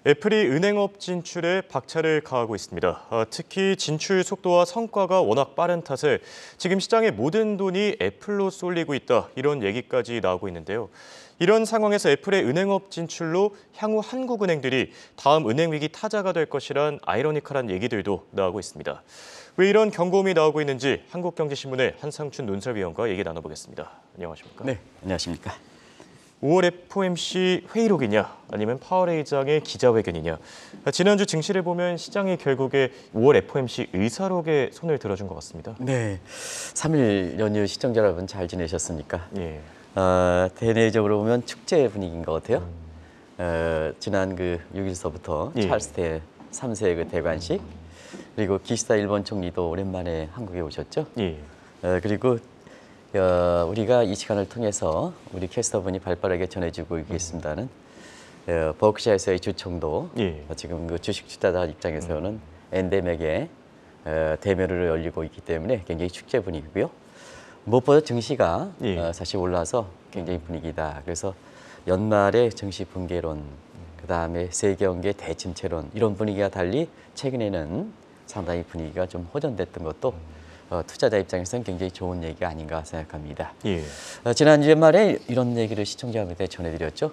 애플이 은행업 진출에 박차를 가하고 있습니다. 특히 진출 속도와 성과가 워낙 빠른 탓에 지금 시장의 모든 돈이 애플로 쏠리고 있다, 이런 얘기까지 나오고 있는데요. 이런 상황에서 애플의 은행업 진출로 향후 한국은행들이 다음 은행위기 타자가 될 것이란 아이러니컬한 얘기들도 나오고 있습니다. 왜 이런 경고음이 나오고 있는지 한국경제신문의 한상춘 논설위원과 얘기 나눠보겠습니다. 안녕하십니까? 네, 안녕하십니까? 5월 FOMC 회의록이냐 아니면 파월 의장의 기자회견이냐. 지난주 증시를 보면 시장이 결국에 5월 FOMC 의사록에 손을 들어준 것 같습니다. 네, 3일 연휴 시청자 여러분 잘 지내셨습니까? 예. 대내적으로 보면 축제 분위기인 것 같아요. 지난 6일서부터 예. 찰스 3세 대관식, 그리고 기시다 일본 총리도 오랜만에 한국에 오셨죠. 예. 그리고 우리가 이 시간을 통해서 우리 캐스터분이 발빠르게 전해주고 있겠습니다는 버크셔에서의 주총도 예. 지금 주식 투자자 입장에서는 엔데맥에 대면으로 열리고 있기 때문에 굉장히 축제 분위기고요. 무엇보다 증시가 예. 사실 올라서 굉장히 분위기다. 그래서 연말에 증시 붕괴론, 그다음에 세계경제 대침체론, 이런 분위기와 달리 최근에는 상당히 분위기가 좀 호전됐던 것도 투자자 입장에서는 굉장히 좋은 얘기가 아닌가 생각합니다. 예. 지난 주말에 이런 얘기를 시청자분들께 전해드렸죠.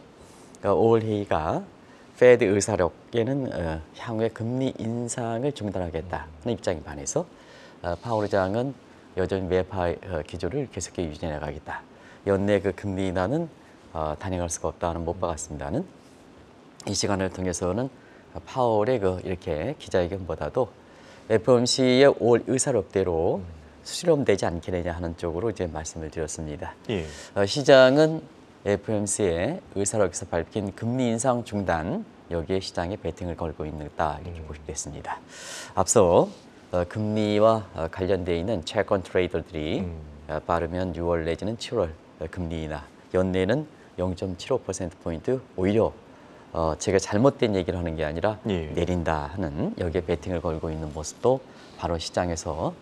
5월 회의가 페드 의사록에는 향후에 금리 인상을 중단하겠다는 입장에 반해서 파월 의장은 여전히 매파 기조를 계속해 유지해 나가겠다. 연내 금리 인하는 단행할 수가 없다는 못 박았습니다는 이 시간을 통해서는 파월의 이렇게 기자회견보다도 FOMC의 5월 의사록대로 수렴되지 않겠느냐 하는 쪽으로 이제 말씀을 드렸습니다. 예. 시장은 FOMC의 의사록에서 밝힌 금리 인상 중단, 여기에 시장에 베팅을 걸고 있다, 이렇게 보시겠습니다. 앞서 금리와 관련되어 있는 채권 트레이더들이 빠르면 6월 내지는 7월 금리 인하, 연내는 0.75%포인트 오히려 제가 잘못된 얘기를 하는 게 아니라 예. 내린다 하는 여기에 베팅을 걸고 있는 모습도 바로 시장에서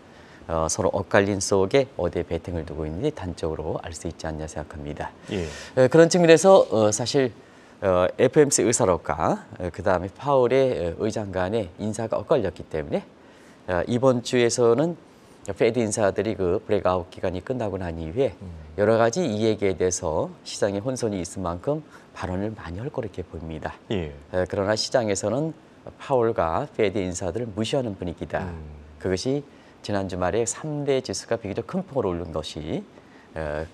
서로 엇갈린 속에 어디에 베팅을 두고 있는지 단적으로 알 수 있지 않냐 생각합니다. 예. 그런 측면에서 사실 FOMC 의사록과 그다음에 파월의 의장 간의 인사가 엇갈렸기 때문에 이번 주에서는 페드 인사들이 브레이크아웃 기간이 끝나고 난 이후에 여러 가지 이 얘기에 대해서 시장에 혼선이 있을 만큼 발언을 많이 할 거로 이렇게 보입니다. 예. 그러나 시장에서는 파월과 페드 인사들을 무시하는 분위기다. 그것이 지난 주말에 3대 지수가 비교적 큰 폭으로 오른 것이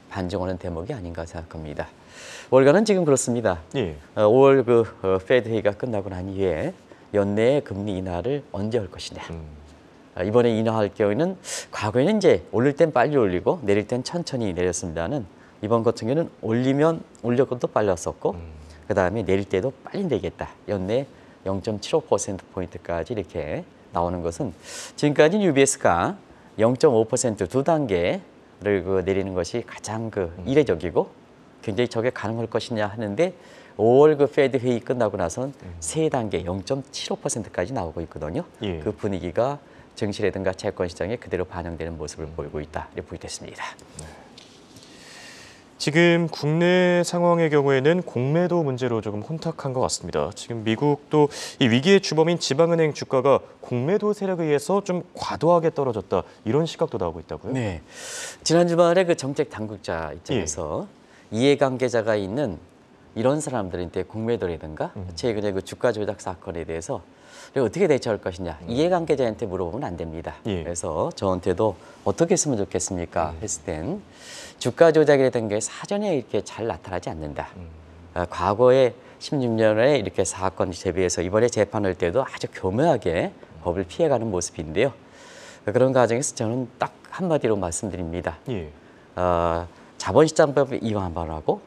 반증하는 대목이 아닌가 생각합니다. 월가는 지금 그렇습니다. 예. 5월 페드 회의가 끝나고 난 이후에 연내에 금리 인하를 언제 할 것이냐. 이번에 인하할 경우에는 과거에는 이제 올릴 땐 빨리 올리고 내릴 땐 천천히 내렸습니다는 이번 같은 경우는 올리면 올렸고도 빨랐었고 그다음에 내릴 때도 빨리 내겠다. 연내 0.75%포인트까지 이렇게 나오는 것은 지금까지 UBS가 0.5% 두 단계를 내리는 것이 가장 이례적이고 굉장히 저게 가능할 것이냐 하는데 5월 페드 회의 끝나고 나선 세 단계 0.75%까지 나오고 있거든요. 예. 그 분위기가 증시라든가 채권 시장에 그대로 반영되는 모습을 보이고 있다, 이렇게 보이겠습니다. 지금 국내 상황의 경우에는 공매도 문제로 조금 혼탁한 것 같습니다. 지금 미국도 이 위기의 주범인 지방은행 주가가 공매도 세력에 의해서 좀 과도하게 떨어졌다, 이런 시각도 나오고 있다고요? 네, 지난 주말에 정책 당국자 입장에서 이해관계자가 있는 이런 사람들한테 공매도라든가 최근에 주가 조작 사건에 대해서 어떻게 대처할 것이냐, 이해관계자한테 물어보면 안 됩니다. 예. 그래서 저한테도 어떻게 했으면 좋겠습니까 했을 땐 주가 조작이라든 게 사전에 이렇게 잘 나타나지 않는다. 과거에 16년에 이렇게 사건 대비해서 이번에 재판할 때도 아주 교묘하게 법을 피해가는 모습인데요. 그런 과정에서 저는 딱 한마디로 말씀드립니다. 예. 자본시장법을 위반하고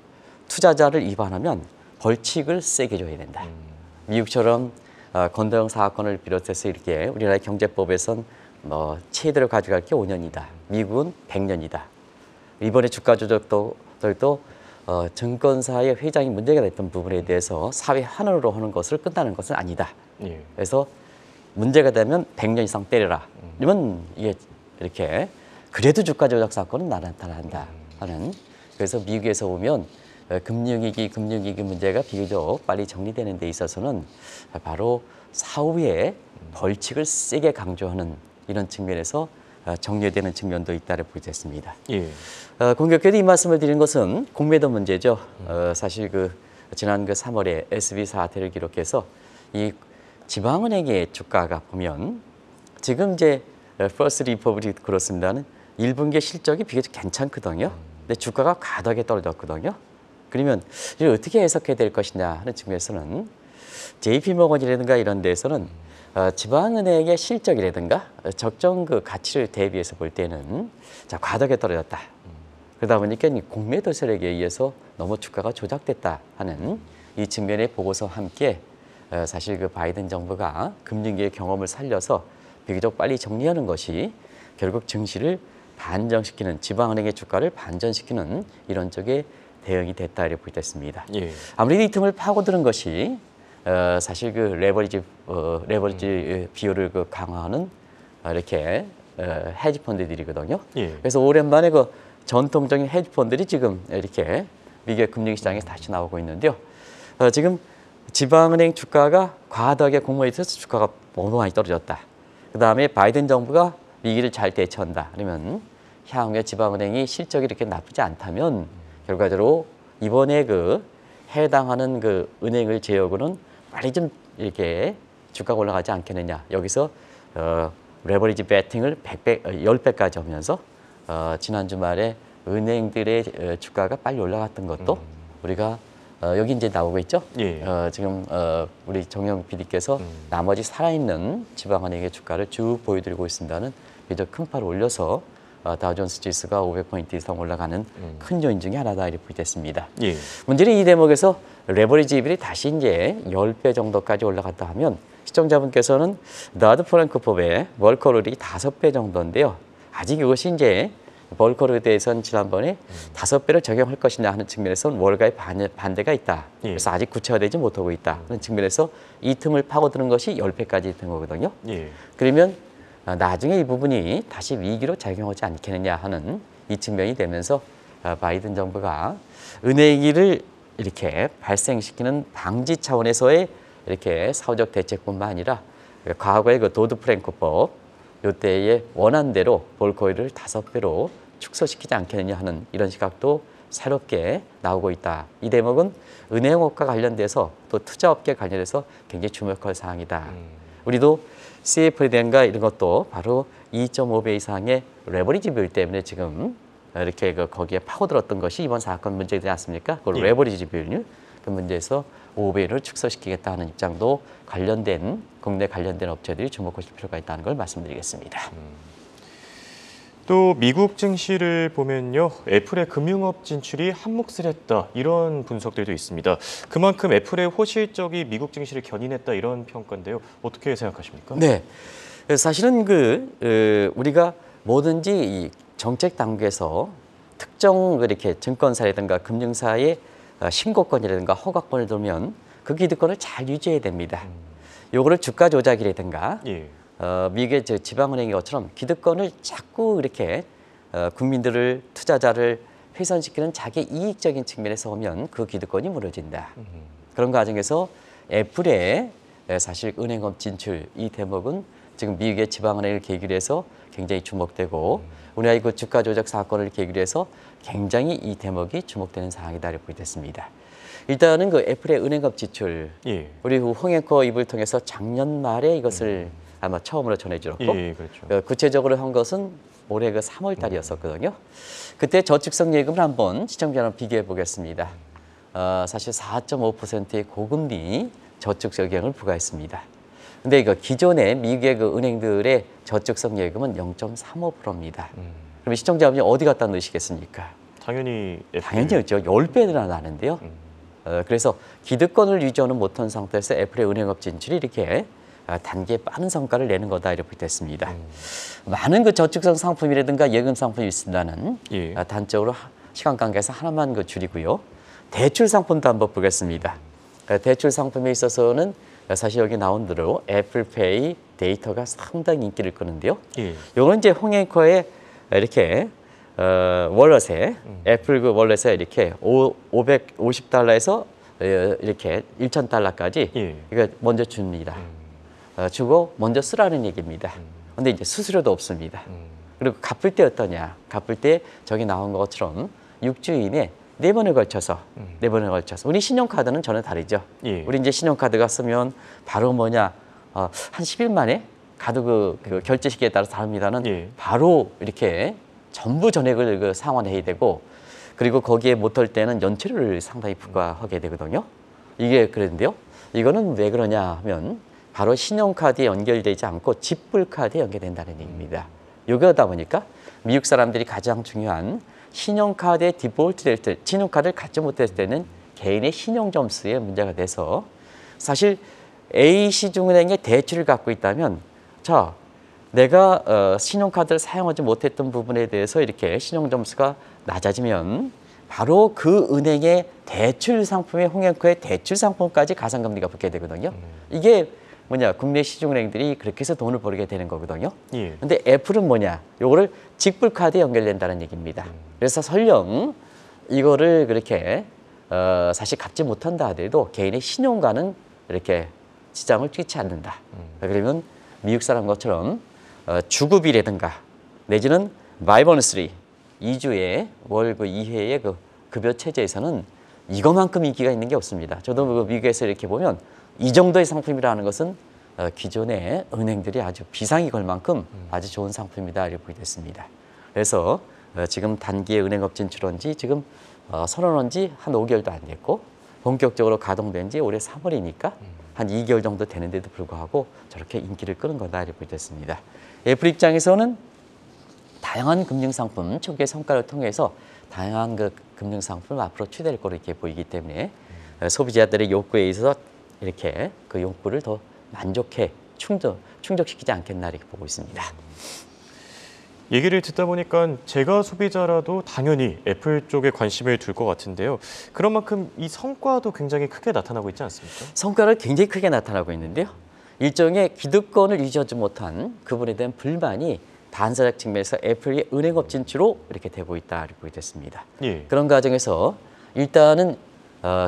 투자자를 위반하면 벌칙을 세게 줘야 된다. 미국처럼 건당 사건을 비롯해서 이렇게 우리나라 경제법에선 최대로 가져갈 게 5년이다. 미국은 100년이다. 이번에 주가 조작들도 증권사의 회장이 문제가 됐던 부분에 대해서 사회 환원으로 하는 것을 끝나는 것은 아니다. 예. 그래서 문제가 되면 100년 이상 때려라. 이러면 이게 이렇게 그래도 주가 조작 사건은 나타난다 하는. 그래서 미국에서 보면 금융위기 문제가 비교적 빨리 정리되는 데 있어서는 바로 사후에 벌칙을 세게 강조하는 이런 측면에서 정리되는 측면도 있다고 보겠습니다. 예. 공교롭게도 이 말씀을 드린 것은 공매도 문제죠. 사실 지난 3월에 SB 사태를 기록해서 이 지방은행의 주가가 보면 지금 이제 퍼스트 리퍼블릭 그렇습니다는 1분기 실적이 비교적 괜찮거든요. 근데 주가가 과다하게 떨어졌거든요. 그러면 이걸 어떻게 해석해야 될 것이냐 하는 측면에서는 JP모건이라든가 이런 데에서는 지방은행의 실적이라든가 적정 가치를 대비해서 볼 때는 과다하게 떨어졌다. 그러다 보니까 공매도 세력에 의해서 너무 주가가 조작됐다 하는 이 측면의 보고서와 함께 사실 바이든 정부가 금융위기의 경험을 살려서 비교적 빨리 정리하는 것이 결국 증시를 반전시키는 지방은행의 주가를 반전시키는 이런 쪽의 대응이 됐다 이렇게 보겠습니다. 예. 아무래도 이 틈을 파고드는 것이 사실 레버리지 비율을 강화하는 이렇게 헤지 펀드들이거든요. 예. 그래서 오랜만에 전통적인 헤지 펀드들이 지금 이렇게 미국의 금융시장에 다시 나오고 있는데요. 지금 지방은행 주가가 과다하게 공모에 있어서 주가가 너무 많이 떨어졌다. 그 다음에 바이든 정부가 위기를 잘 대처한다. 그러면 향후에 지방은행이 실적이 이렇게 나쁘지 않다면 결과적으로 이번에 해당하는 은행을 제외하고는 빨리 좀 이렇게 주가가 올라가지 않겠느냐. 여기서 레버리지 베팅을 10배까지 하면서 지난 주말에 은행들의 주가가 빨리 올라갔던 것도 우리가 여기 이제 나오고 있죠. 예. 지금 우리 정영 PD께서 나머지 살아있는 지방은행의 주가를 쭉 보여드리고 있습니다는 비교적 큰 팔을 올려서 다우존스 지수가 500포인트 이상 올라가는 큰 요인 중에 하나다 이렇게 보겠습니다. 예. 문제는 이 대목에서 레버리지 비율이 다시 이제 10배 정도까지 올라갔다 하면 시청자분께서는 나드 프랭크법의 월커룰이 5배 정도인데요. 아직 이것이 이제 월커룰에 대해서는 지난번에 5배를 적용할 것이냐 하는 측면에서는 월가의 반대가 있다. 예. 그래서 아직 구체화되지 못하고 있다 하는 측면에서 이 틈을 파고드는 것이 10배까지 된 거거든요. 예. 그러면 나중에 이 부분이 다시 위기로 작용하지 않겠느냐 하는 이 측면이 되면서 바이든 정부가 은행위기를 이렇게 발생시키는 방지 차원에서의 이렇게 사후적 대책뿐만 아니라 과거의 도드-프랭크법 이때의 원안대로 볼코일을 5배로 축소시키지 않겠느냐 하는 이런 시각도 새롭게 나오고 있다. 이 대목은 은행업과 관련돼서 또 투자업계 관련해서 굉장히 주목할 사항이다. 우리도 CFD인가 이런 것도 바로 2.5배 이상의 레버리지 비율 때문에 지금 이렇게 거기에 파고들었던 것이 이번 사건 문제되지 않습니까? 그 예. 레버리지 비율 그 문제에서 5배를 축소시키겠다 하는 입장도 관련된 국내 관련된 업체들이 주목하실 필요가 있다는 걸 말씀드리겠습니다. 또 미국 증시를 보면요. 애플의 금융업 진출이 한몫을 했다. 이런 분석들도 있습니다. 그만큼 애플의 호실적이 미국 증시를 견인했다 이런 평가인데요. 어떻게 생각하십니까? 네. 사실은 우리가 뭐든지 이 정책 당국에서 특정 이렇게 증권사라든가 금융사의 신고권이라든가 허가권을 두면 그 기득권을 잘 유지해야 됩니다. 요거를 주가 조작이라든가 예. 미국의 지방은행의 것처럼 기득권을 자꾸 이렇게 국민들을 투자자를 훼손시키는 자기 이익적인 측면에서 오면 그 기득권이 무너진다. 그런 과정에서 애플의 사실 은행업 진출 이 대목은 지금 미국의 지방은행을 계기로 해서 굉장히 주목되고 우리나라의 그 주가 조작 사건을 계기로 해서 굉장히 이 대목이 주목되는 사항이다 이렇게 보겠습니다. 일단은 그 애플의 은행업 진출 예. 우리 홍 앵커 입을 통해서 작년 말에 이것을 아마 처음으로 전해주었고 예, 그렇죠. 구체적으로 한 것은 올해 3월 달이었었거든요. 그때 저축성 예금을 한번 시청자랑 비교해 보겠습니다. 사실 4.5%의 고금리 저축성 예금을 부과했습니다. 근데 이거 기존의 미국의 은행들의 저축성 예금은 0.35%입니다. 그럼 시청자분이 어디 갖다 넣으시겠습니까? 당연히 애플. 당연히죠. 10배나 나는데요. 그래서 기득권을 유지하는 못한 상태에서 애플의 은행업 진출이 이렇게 단계에 빠른 성과를 내는 거다 이렇게 됐습니다. 많은 저축성 상품이라든가 예금 상품이 있습니다는 예. 단적으로 시간 관계에서 하나만 줄이고요. 대출 상품도 한번 보겠습니다. 대출 상품에 있어서는 사실 여기 나온 대로 애플페이 데이터가 상당히 인기를 끄는데요. 예. 이거는 이제 홍 앵커의 이렇게 월렛에 애플 그 월렛에 이렇게 550달러에서 이렇게 1,000달러까지 예. 이거 먼저 줍니다. 주고 먼저 쓰라는 얘기입니다. 근데 이제 수수료도 없습니다. 그리고 갚을 때 어떠냐? 갚을 때 저기 나온 것처럼 6주 이내 4번에 걸쳐서 4번에 걸쳐서 우리 신용카드는 전혀 다르죠. 예. 우리 이제 신용카드가 쓰면 바로 뭐냐 한 10일 만에 카드 그 결제 시기에 따라서 다릅니다는 예. 바로 이렇게 전부 전액을 그 상환해야 되고 그리고 거기에 못할 때는 연체료를 상당히 부과하게 되거든요. 이게 그런데요. 이거는 왜 그러냐 하면 바로 신용카드에 연결되지 않고 지불카드에 연결된다는 얘기입니다. 이거다 보니까 미국 사람들이 가장 중요한 신용카드에 디폴트 될 때, 신용카드를 갖지 못했을 때는 개인의 신용점수에 문제가 돼서 사실 A시중은행에 대출을 갖고 있다면 자, 내가 신용카드를 사용하지 못했던 부분에 대해서 이렇게 신용점수가 낮아지면 바로 그 은행의 대출 상품의 홍행코의 대출 상품까지 가산금리가 붙게 되거든요. 이게 뭐냐 국내 시중은행들이 그렇게 해서 돈을 벌게 되는 거거든요. 예. 근데 애플은 뭐냐 요거를 직불카드에 연결된다는 얘기입니다. 그래서 설령 이거를 그렇게 사실 갚지 못한다 하더라도 개인의 신용과는 이렇게 지장을 끼치 않는다. 그러면 미국 사람 것처럼 주급이라든가 내지는 바이버너스리 2주에 월 그 2회의 그 급여 체제에서는 이거만큼 인기가 있는 게 없습니다. 저도 그 미국에서 이렇게 보면 이 정도의 상품이라는 것은 기존의 은행들이 아주 비상이 걸 만큼 아주 좋은 상품이다 이렇게 보게 됐습니다. 그래서 지금 단기에 은행업 진출한 지 지금 선언한 지 한 5개월도 안 됐고 본격적으로 가동된 지 올해 3월이니까 한 2개월 정도 되는데도 불구하고 저렇게 인기를 끄는 거다 이렇게 보게 됐습니다. 애플 입장에서는 다양한 금융상품 초기의 성과를 통해서 다양한 그 금융상품을 앞으로 추대할 거로 이렇게 보이기 때문에 소비자들의 욕구에 있어서 이렇게 그 욕구를 더 만족해 충족시키지 않겠나 이렇게 보고 있습니다. 얘기를 듣다 보니까 제가 소비자라도 당연히 애플 쪽에 관심을 둘 것 같은데요. 그런 만큼 이 성과도 굉장히 크게 나타나고 있지 않습니까? 성과를 굉장히 크게 나타나고 있는데요. 일종의 기득권을 유지하지 못한 그분에 대한 불만이 반사적 측면에서 애플의 은행업 진출로 이렇게 되고 있다 이렇게 보게 됐습니다. 예. 그런 과정에서 일단은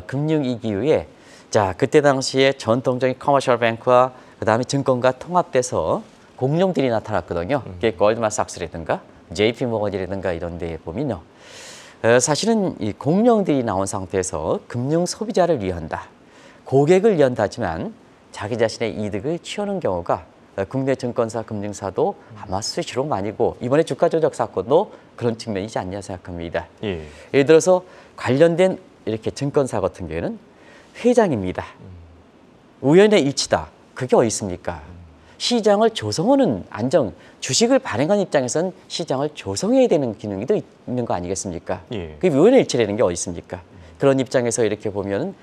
금융위기 이후에 자 그때 당시에 전통적인 커머셜 뱅크와 그다음에 증권가 통합돼서 공룡들이 나타났거든요. 그게 골드만삭스라든가 JP 모건이라든가 이런 데에 보면요. 사실은 이 공룡들이 나온 상태에서 금융 소비자를 위한다. 고객을 위한다지만 자기 자신의 이득을 취하는 경우가 국내 증권사, 금융사도 아마 수시로 많이고 이번에 주가 조작 사건도 그런 측면이지 않냐 생각합니다. 예. 예를 들어서 관련된 이렇게 증권사 같은 경우에는 회장입니다. 우연의 일치다. 그게 어디 있습니까? 시장을 조성하는 주식을 발행한 입장에서는 시장을 조성해야 되는 기능이 또 있는 거 아니겠습니까? 예. 그 우연의 일치라는 게 어디 있습니까? 그런 입장에서 이렇게 보면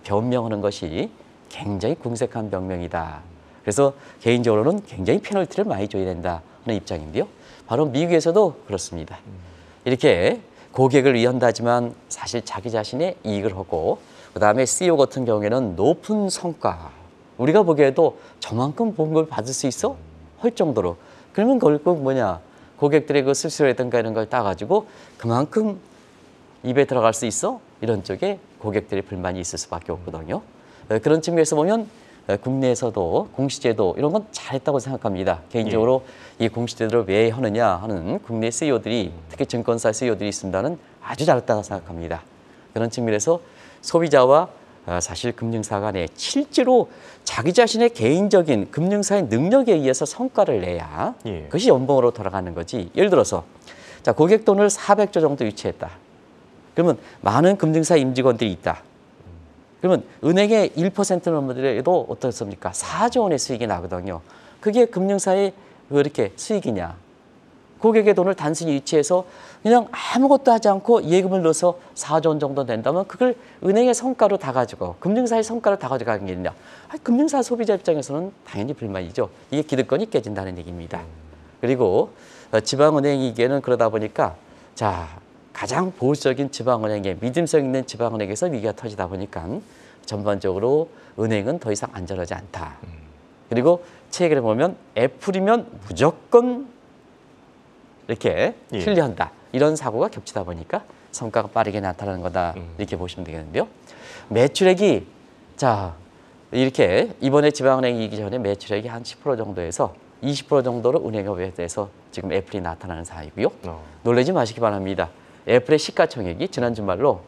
변명하는 것이 굉장히 궁색한 변명이다. 그래서 개인적으로는 굉장히 페널티를 많이 줘야 된다 하는 입장인데요. 바로 미국에서도 그렇습니다. 이렇게 고객을 위한다지만 사실 자기 자신의 이익을 하고 그다음에 CEO 같은 경우에는 높은 성과 우리가 보기에도 저만큼 본 걸 받을 수 있어? 할 정도로 그러면 결국 뭐냐 고객들의 그 수수료라든가 이런 걸 따가지고 그만큼 입에 들어갈 수 있어? 이런 쪽에 고객들의 불만이 있을 수밖에 없거든요. 그런 측면에서 보면 국내에서도 공시제도 이런 건 잘했다고 생각합니다. 개인적으로 이 공시제도를 왜 하느냐 하는 국내 CEO들이 특히 증권사 CEO들이 있습니다는 아주 잘했다고 생각합니다. 그런 측면에서 소비자와 사실 금융사 간에 실제로 자기 자신의 개인적인 금융사의 능력에 의해서 성과를 내야 예. 그것이 연봉으로 돌아가는 거지. 예를 들어서 자 고객 돈을 400조 정도 유치했다. 그러면 많은 금융사 임직원들이 있다. 그러면 은행의 1% 넘어들어도 어떻습니까? 4조 원의 수익이 나거든요. 그게 금융사의 왜 이렇게 수익이냐? 고객의 돈을 단순히 유치해서 그냥 아무것도 하지 않고 예금을 넣어서 4조 원 정도 된다면 그걸 은행의 성과로 다 가지고 금융사의 성과로 다 가져가는 게 있냐? 금융사 소비자 입장에서는 당연히 불만이죠. 이게 기득권이 깨진다는 얘기입니다. 그리고 지방은행이기에는 그러다 보니까 자 가장 보수적인 지방은행에 믿음성 있는 지방은행에서 위기가 터지다 보니까 전반적으로 은행은 더 이상 안전하지 않다. 그리고 책을 보면 애플이면 무조건 이렇게 예. 필요한다. 이런 사고가 겹치다 보니까 성과가 빠르게 나타나는 거다 이렇게 보시면 되겠는데요. 매출액이 자 이렇게 이번에 지방은행이 이기 전에 매출액이 한 10% 정도에서 20% 정도로 은행업에 대해서 지금 애플이 나타나는 상황이고요. 놀라지 마시기 바랍니다. 애플의 시가총액이 지난 주말로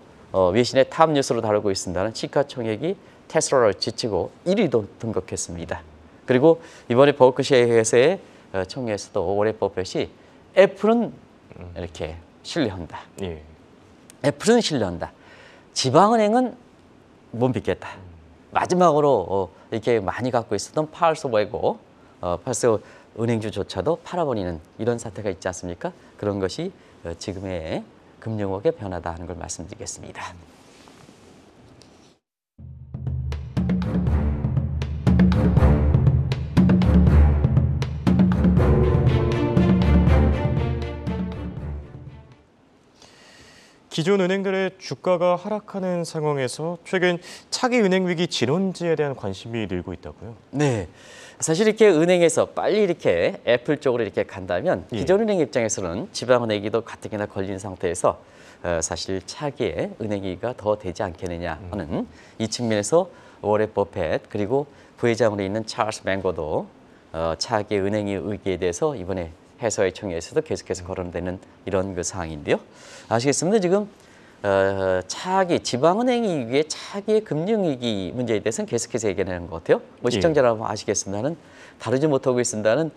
외신의 탑뉴스로 다루고 있습니다는 시가총액이 테슬라를 지치고 1위도 등극했습니다. 그리고 이번에 버크셔에서의 총회에서도 워렌 버핏이 애플은 이렇게 신뢰한다. 예. 애플은 신뢰한다. 지방은행은 못 믿겠다. 마지막으로 이렇게 많이 갖고 있었던 파울스 외고 파울스 은행주조차도 팔아버리는 이런 사태가 있지 않습니까? 그런 것이 지금의 금융업의 변화다 하는 걸 말씀드리겠습니다. 기존 은행들의 주가가 하락하는 상황에서 최근 차기 은행 위기 진원지에 대한 관심이 늘고 있다고요? 네. 사실 이렇게 은행에서 빨리 이렇게 애플 쪽으로 이렇게 간다면 기존 은행 입장에서는 지방은행위도 가뜩이나 걸린 상태에서 사실 차기에 은행 위기가 더 되지 않겠느냐 하는 이 측면에서 워렌 버핏 그리고 부회장으로 있는 찰스 맹거도 차기 은행 위기에 대해서 이번에 해서의 총회에서도 계속해서 거론되는 이런 그 상황인데요. 아시겠습니다. 지금 차기 지방은행 위기의 차기의 금융위기 문제에 대해서는 계속해서 얘기하는 것 같아요. 뭐 시청자 여러분 아시겠습니다는 다루지 못하고 있습니다는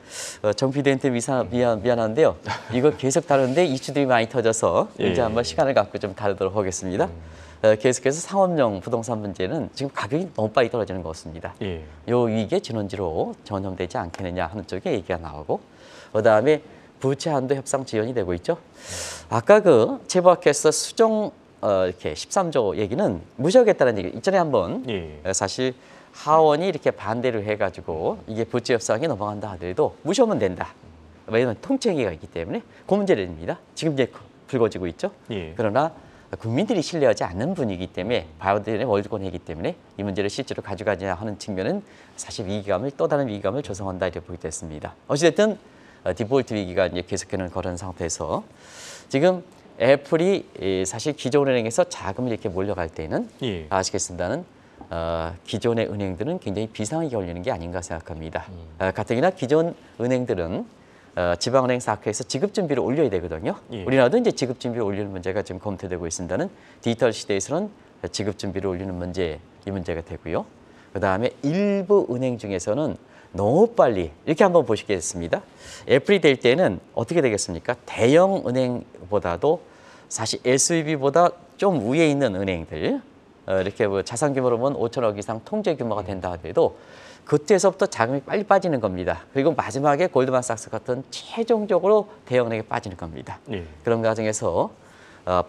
정 PD한테 미안한데요. 이거 계속 다루는데 이슈들이 많이 터져서 이제 한번 시간을 갖고 좀 다루도록 하겠습니다. 계속해서 상업용 부동산 문제는 지금 가격이 너무 빨리 떨어지는 것 같습니다. 요 위기의 진원지로 전염되지 않겠느냐 하는 쪽에 얘기가 나오고 그다음에 부채 한도 협상 지연이 되고 있죠. 아까 그 재벌학회에서 수정 이렇게 13조 얘기는 무시하겠다는 얘기 이전에 한번 사실 하원이 이렇게 반대를 해가지고 이게 부채 협상이 넘어간다 하더라도 무시하면 된다. 왜냐하면 통치행위가 있기 때문에 그 문제입니다. 지금 이제 불거지고 있죠. 그러나 국민들이 신뢰하지 않는 분이기 때문에 바이든의 월드권이기 때문에 이 문제를 실제로 가져가냐 하는 측면은 사실 위기감을 또 다른 위기감을 조성한다 이렇게 보게 됐습니다. 어찌됐든 디폴트 위기가 이제 계속되는 그런 상태에서 지금 애플이 사실 기존 은행에서 자금이 이렇게 몰려갈 때는 아시겠습니다는 기존의 은행들은 굉장히 비상이 걸리는 게 아닌가 생각합니다. 가뜩이나 기존 은행들은 지방은행 사학회에서 지급 준비를 올려야 되거든요. 우리나라도 이제 지급 준비를 올리는 문제가 지금 검토되고 있습니다는 디지털 시대에서는 지급 준비를 올리는 문제 이 문제가 되고요. 그다음에 일부 은행 중에서는 너무 빨리 이렇게 한번 보시겠습니다. 애플이 될 때는 어떻게 되겠습니까? 대형 은행보다도 사실 SVB보다 좀 위에 있는 은행들 이렇게 뭐 자산 규모로 보면 5천억 이상 통제 규모가 된다 하더라도 그때서부터 자금이 빨리 빠지는 겁니다. 그리고 마지막에 골드만삭스 같은 최종적으로 대형 은행에 빠지는 겁니다. 그런 과정에서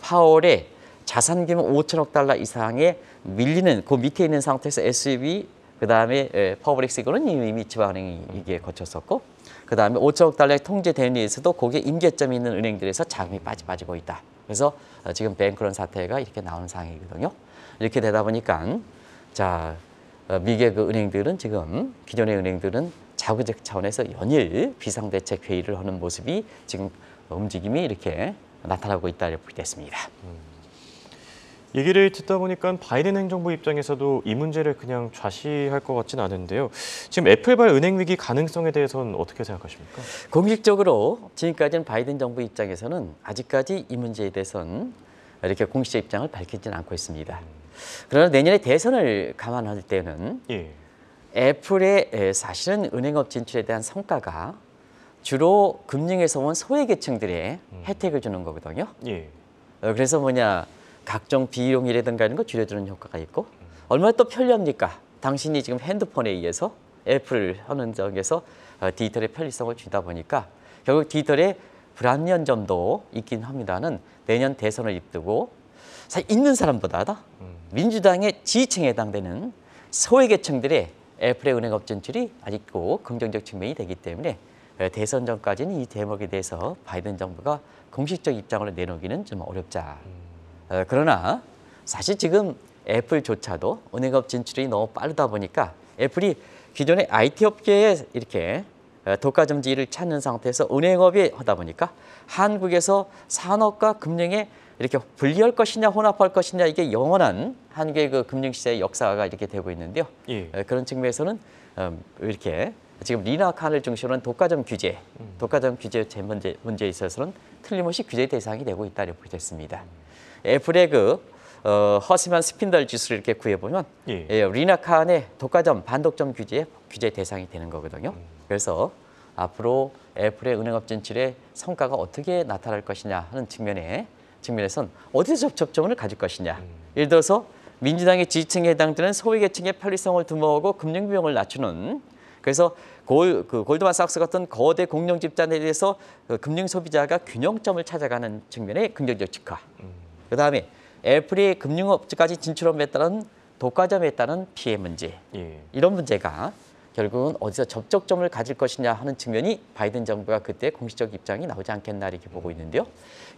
파월의 자산 규모 5천억 달러 이상에 밀리는 그 밑에 있는 상태에서 SVB 그다음에 퍼블릭 세크터는 이미 지방은행이 이게 거쳤었고 그다음에 5천억 달러의 통제 대리에서도 거기에 임계점이 있는 은행들에서 자금이 빠지고 있다. 그래서 지금 뱅크런 사태가 이렇게 나오는 상황이거든요. 이렇게 되다 보니까 자 미국의 그 은행들은 지금 기존의 은행들은 자구적 차원에서 연일 비상대책 회의를 하는 모습이 지금 움직임이 이렇게 나타나고 있다 이렇게 됐습니다. 얘기를 듣다 보니까 바이든 행정부 입장에서도 이 문제를 그냥 좌시할 것 같진 않은데요. 지금 애플발 은행 위기 가능성에 대해서는 어떻게 생각하십니까? 공식적으로 지금까지는 바이든 정부 입장에서는 아직까지 이 문제에 대해서는 이렇게 공식적 입장을 밝히지는 않고 있습니다. 그러나 내년에 대선을 감안할 때는 애플의 사실은 은행업 진출에 대한 성과가 주로 금융에서 온 소외계층들의 혜택을 주는 거거든요. 그래서 뭐냐 각종 비용이라든가 이런 거 줄여주는 효과가 있고 얼마나 또 편리합니까? 당신이 지금 핸드폰에 의해서 애플을 하는 점에서 디지털의 편리성을 주다 보니까 결국 디지털의 불합리한 점도 있긴 합니다는 내년 대선을 앞두고 사실 있는 사람보다 민주당의 지지층에 해당되는 소외계층들의 애플의 은행업 진출이 아직도 긍정적 측면이 되기 때문에 대선 전까지는 이 대목에 대해서 바이든 정부가 공식적 입장을 내놓기는 좀 어렵자. 그러나 사실 지금 애플조차도 은행업 진출이 너무 빠르다 보니까 애플이 기존의 IT 업계에 이렇게 독과점지를 찾는 상태에서 은행업이 하다 보니까 한국에서 산업과 금융에 이렇게 분리할 것이냐 혼합할 것이냐 이게 영원한 한국의 그 금융시장의 역사가 이렇게 되고 있는데요. 예. 그런 측면에서는 이렇게 지금 리나 칸을 중심으로 한 독과점 규제, 독과점 규제 문제에 있어서는 틀림없이 규제 대상이 되고 있다고 보겠습니다. 애플의 허스만 스핀덜 지수를 이렇게 구해보면 리나 칸의 독과점, 반독점 규제 대상이 되는 거거든요. 그래서 앞으로 애플의 은행업 진출의 성과가 어떻게 나타날 것이냐 하는 측면에선 어디서 접점을 가질 것이냐. 예를 들어서 민주당의 지지층에 해당되는 소외계층의 편리성을 도모하고 금융비용을 낮추는 그래서 골드만삭스 같은 거대 공룡 집단에 대해서 금융 소비자가 균형점을 찾아가는 측면의 긍정적 직화. 그다음에 애플이 금융업까지 진출함에 따른 독과점에 따른 피해 문제. 이런 문제가 결국은 어디서 접촉점을 가질 것이냐 하는 측면이 바이든 정부가 그때 공식적 입장이 나오지 않겠나 이렇게 보고 있는데요.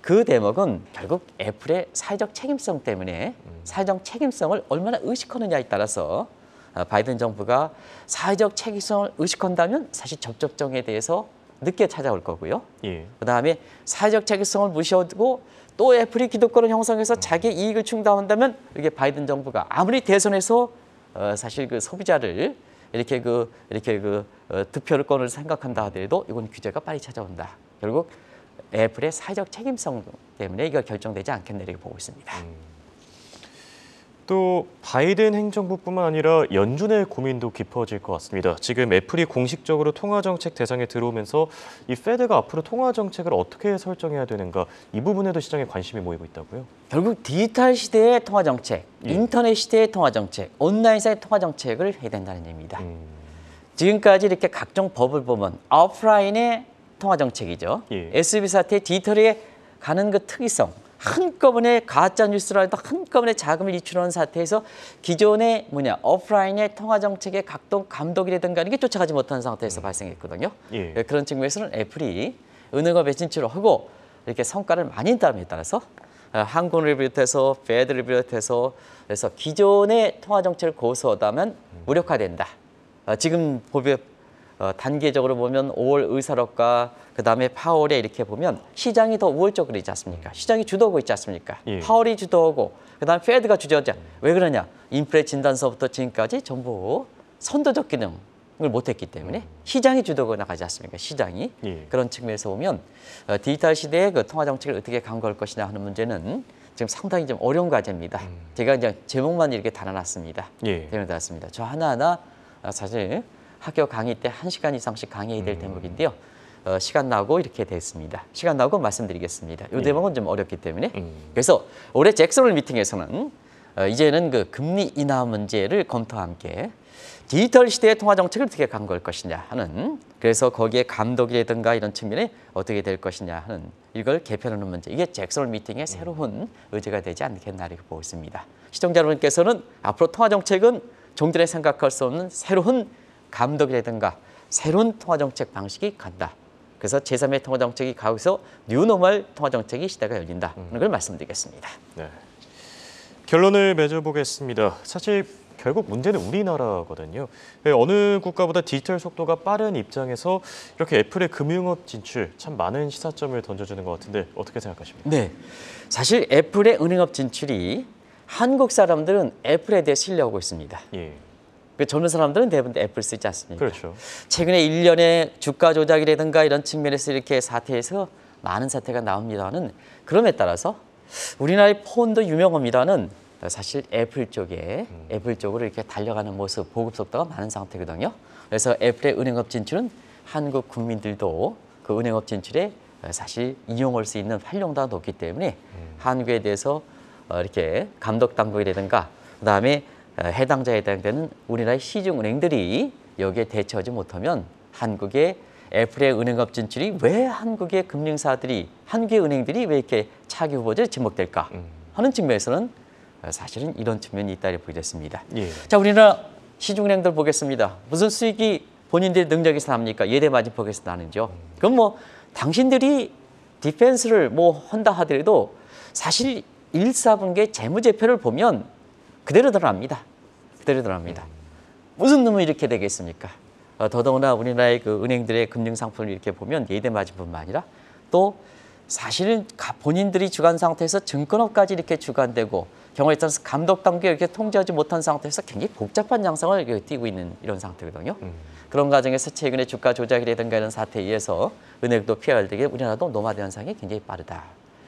그 대목은 결국 애플의 사회적 책임성 때문에 사회적 책임성을 얼마나 의식하느냐에 따라서 바이든 정부가 사회적 책임성을 의식한다면 사실 접촉점에 대해서 늦게 찾아올 거고요. 그다음에 사회적 책임성을 무시하고 또 애플이 기득권을 형성해서 자기 이익을 충당한다면 이게 바이든 정부가 아무리 대선에서 사실 그 소비자를 이렇게 득표권을 생각한다 하더라도 이건 규제가 빨리 찾아온다. 결국 애플의 사회적 책임성 때문에 이거 결정되지 않겠나 이렇게 보고 있습니다. 또 바이든 행정부뿐만 아니라 연준의 고민도 깊어질 것 같습니다. 지금 애플이 공식적으로 통화정책 대상에 들어오면서 이 페드가 앞으로 통화정책을 어떻게 설정해야 되는가 이 부분에도 시장에 관심이 모이고 있다고요? 결국 디지털 시대의 통화정책, 인터넷 시대의 통화정책, 온라인사의 통화정책을 해야 된다는 얘기입니다. 지금까지 이렇게 각종 법을 보면 오프라인의 통화정책이죠. SB 사태의 디지털에 가는 그 특이성, 한꺼번에 가짜 뉴스라도 한꺼번에 자금을 유출하는 사태에서 기존의 오프라인의 통화 정책의 각종 감독이라든가 이게 쫓아가지 못하는 상태에서 발생했거든요. 그런 측면에서는 애플이 은행업에 진출을 하고 이렇게 성과를 많이 따름에 따라서 한국을 비롯해서 페드를 비롯해서 그래서 기존의 통화 정책을 고수하다면 무력화된다. 지금 단계적으로 보면 5월 의사록과 그다음에 파월에 이렇게 보면 시장이 더 우월적으로 있지 않습니까? 시장이 주도하고 있지 않습니까? 파월이 주도하고 그다음에 페드가 주도하자. 왜 그러냐? 인플레 진단서부터 지금까지 전부 선도적 기능을 못했기 때문에 시장이 주도하고 나가지 않습니까? 시장이. 그런 측면에서 보면 디지털 시대의 그 통화 정책을 어떻게 강구할 것이냐 하는 문제는 지금 상당히 좀 어려운 과제입니다. 제가 이제 제목만 이렇게 달아놨습니다. 달아놨습니다. 저 하나하나 사실 학교 강의 때 1시간 이상씩 강의해야 될 대목인데요. 시간 나고 이렇게 됐습니다. 시간 나고 말씀드리겠습니다. 이 대목은 좀 어렵기 때문에. 그래서 올해 잭슨홀 미팅에서는 이제는 그 금리 인하 문제를 검토와 함께 디지털 시대의 통화 정책을 어떻게 강구할 것이냐 하는 그래서 거기에 감독이라든가 이런 측면에 어떻게 될 것이냐 하는 이걸 개편하는 문제. 이게 잭슨홀 미팅의 새로운 의제가 되지 않겠나 이렇게 보고 있습니다. 시청자 여러분께서는 앞으로 통화 정책은 종전에 생각할 수 없는 새로운 감독이라든가 새로운 통화정책 방식이 간다. 그래서 제3의 통화정책이 가고서 뉴노멀 통화정책이 시대가 열린다. 하는 걸 말씀드리겠습니다. 네. 결론을 맺어보겠습니다. 사실 결국 문제는 우리나라거든요. 어느 국가보다 디지털 속도가 빠른 입장에서 이렇게 애플의 금융업 진출 참 많은 시사점을 던져주는 것 같은데 어떻게 생각하십니까? 네, 사실 애플의 은행업 진출이 한국 사람들은 애플에 대해 신뢰하고 있습니다. 그 젊은 사람들은 대부분 애플 쓰지 않습니까? 그렇죠. 최근에 일련의 주가 조작이라든가 이런 측면에서 이렇게 사태에서 많은 사태가 나옵니다는 그럼에 따라서 우리나라의 폰도 유명합니다는 사실 애플 쪽으로 이렇게 달려가는 모습, 보급 속도가 많은 상태거든요. 그래서 애플의 은행업 진출은 한국 국민들도 그 은행업 진출에 사실 이용할 수 있는 활용도가 높기 때문에 한국에 대해서 이렇게 감독 당국이라든가 그다음에 해당자에 해당되는 우리나라의 시중은행들이 여기에 대처하지 못하면 한국의 애플의 은행업 진출이 왜 한국의 금융사들이 한국의 은행들이 왜 이렇게 차기 후보지에 지목될까 하는 측면에서는 사실은 이런 측면이 있다고 보겠습니다. 자, 우리나라 시중은행들 보겠습니다. 무슨 수익이 본인들의 능력에서 납니까? 예대 마진폭에서 나는죠. 그럼 뭐 당신들이 디펜스를 뭐 한다 하더라도 사실 1, 4분기 재무제표를 보면 그대로 드러납니다. 그대로 드러납니다. 무슨 놈이 이렇게 되겠습니까? 더더구나 우리나라의 그 은행들의 금융 상품을 이렇게 보면 예대 마진뿐만 아니라 또 사실은 본인들이 주관 상태에서 증권업까지 이렇게 주관되고 경우에 따라서 감독 단계 이렇게 통제하지 못한 상태에서 굉장히 복잡한 양상을 이렇게 띠고 있는 이런 상태거든요. 그런 과정에서 최근에 주가 조작이라든가 이런 사태에 의해서 은행도 피해갈 때에 우리나라도 노마드 현상이 굉장히 빠르다.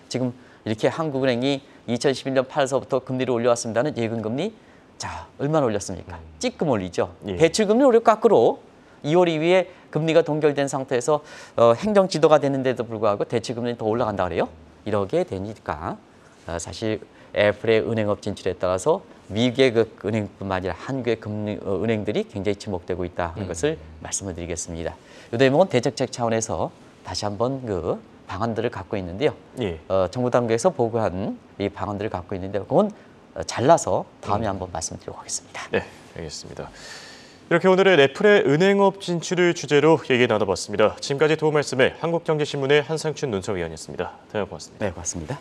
지금 이렇게 한국은행이 2011년 8월서부터 금리를 올려왔습니다는 예금금리 자 얼마나 올렸습니까? 찌끔 올리죠. 예. 대출금리 오히려 거꾸로 2월 이후에 금리가 동결된 상태에서 행정 지도가 됐는데도 불구하고 대출금리는 더 올라간다 그래요. 이렇게 되니까 사실 애플의 은행업 진출에 따라서 미국의 그 은행뿐만 아니라 한국의 은행들이 굉장히 주목되고 있다는 것을 말씀을 드리겠습니다. 이 대목은 대정책 차원에서 다시 한번 그 방안들을 갖고 있는데요. 예. 정부 당국에서 보고한 이 방안들을 갖고 있는데요. 그건 잘라서 다음에 한번 말씀드리도록 하겠습니다. 네, 알겠습니다. 이렇게 오늘은 애플의 은행업 진출을 주제로 얘기 나눠봤습니다. 지금까지 도움 말씀에 한국경제신문의 한상춘 논설위원이었습니다. 대단히 고맙습니다. 네, 고맙습니다.